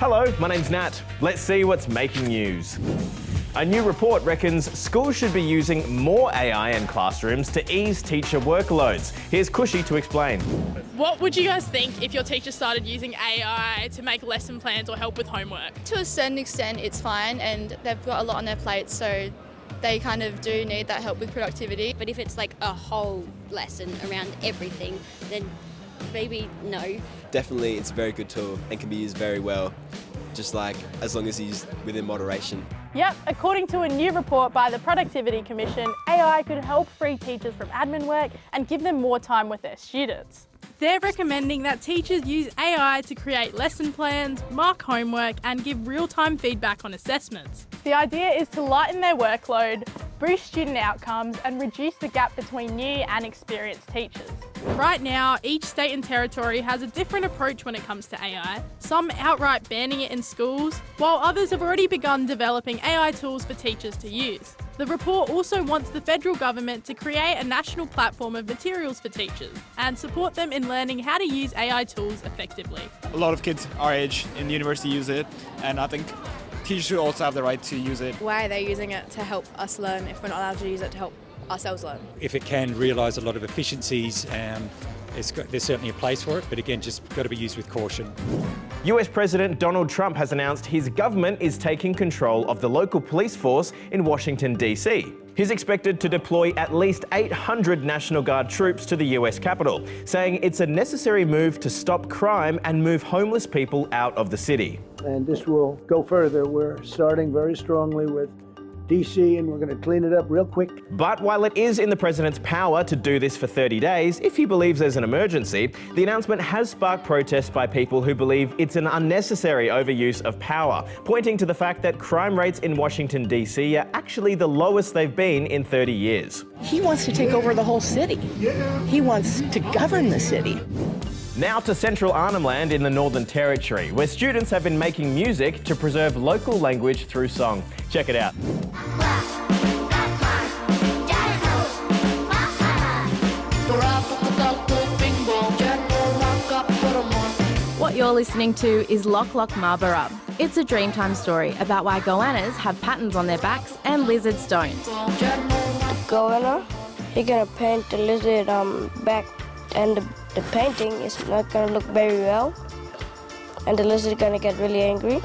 Hello, my name's Nat. Let's see what's making news. A new report reckons schools should be using more AI in classrooms to ease teacher workloads. Here's Cushy to explain. What would you guys think if your teacher started using AI to make lesson plans or help with homework? To a certain extent, it's fine, and they've got a lot on their plate, so they kind of do need that help with productivity. But if it's like a whole lesson around everything, then maybe no. Definitely, it's a very good tool and can be used very well, just like as long as used within moderation. Yep, according to a new report by the Productivity Commission, AI could help free teachers from admin work and give them more time with their students. They're recommending that teachers use AI to create lesson plans, mark homework, and give real-time feedback on assessments. The idea is to lighten their workload, boost student outcomes, and reduce the gap between new and experienced teachers. Right now, each state and territory has a different approach when it comes to AI, some outright banning it in schools, while others have already begun developing AI tools for teachers to use. The report also wants the federal government to create a national platform of materials for teachers and support them in learning how to use AI tools effectively. A lot of kids our age in the university use it, and I think teachers should also have the right to use it. Why are they using it to help us learn if we're not allowed to use it to help ourselves learn? If it can realise a lot of efficiencies, there's certainly a place for it, but again, just got to be used with caution. US President Donald Trump has announced his government is taking control of the local police force in Washington, D.C. He's expected to deploy at least 800 National Guard troops to the US Capitol, saying it's a necessary move to stop crime and move homeless people out of the city. And this will go further. We're starting very strongly with DC, and we're going to clean it up real quick. But while it is in the president's power to do this for 30 days, if he believes there's an emergency, the announcement has sparked protests by people who believe it's an unnecessary overuse of power, pointing to the fact that crime rates in Washington, D.C. are actually the lowest they've been in 30 years. He wants to take over the whole city. He wants to govern the city. Now to Central Arnhem Land in the Northern Territory, where students have been making music to preserve local language through song. Check it out. What you're listening to is Lock Lock Marlborough. It's a Dreamtime story about why goannas have patterns on their backs and lizards don't. The goanna, he's gonna paint the lizard back, and the painting is not gonna look very well, and the lizard is gonna get really angry.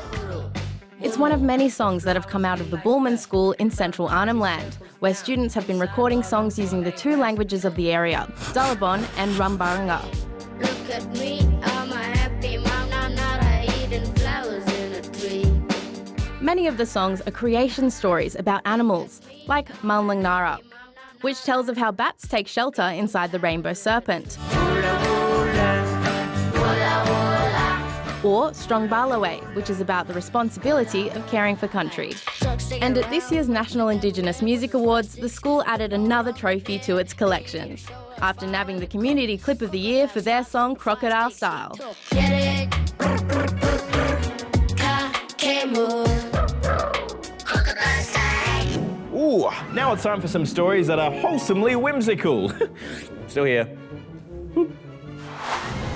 It's one of many songs that have come out of the Bullman School in Central Arnhem Land, where students have been recording songs using the two languages of the area, Dullabon and Rumbaranga. Look at me, I'm a happy mom, I'm not eating flowers in a tree. Many of the songs are creation stories about animals, like Malnangnara, which tells of how bats take shelter inside the rainbow serpent. Or Strong Balawe, which is about the responsibility of caring for country. And at this year's National Indigenous Music Awards, the school added another trophy to its collection, after nabbing the Community Clip of the Year for their song Crocodile Style. Ooh, now it's time for some stories that are wholesomely whimsical. Still here.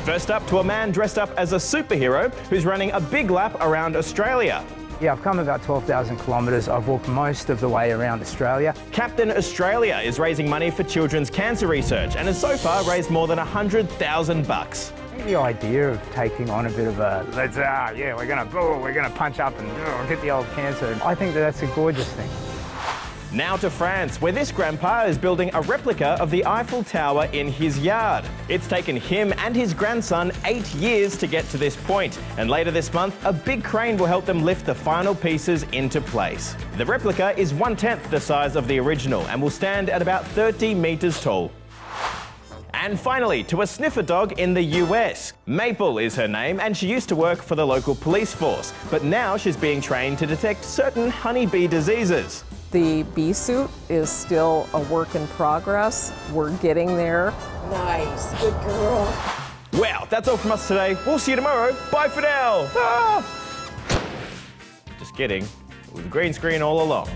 First up, to a man dressed up as a superhero who's running a big lap around Australia. Yeah, I've come about 12,000 kilometres. I've walked most of the way around Australia. Captain Australia is raising money for children's cancer research and has so far raised more than $100,000. The idea of taking on a bit of a, we're gonna punch up and hit the old cancer. I think that's a gorgeous thing. Now to France, where this grandpa is building a replica of the Eiffel Tower in his yard. It's taken him and his grandson 8 years to get to this point, and later this month, a big crane will help them lift the final pieces into place. The replica is 1/10 the size of the original and will stand at about 30 metres tall. And finally, to a sniffer dog in the US. Maple is her name, and she used to work for the local police force, but now she's being trained to detect certain honeybee diseases. The bee suit is still a work in progress. We're getting there. Nice, good girl. Wow, that's all from us today. We'll see you tomorrow. Bye for now. Ah! Just kidding. It was a green screen all along.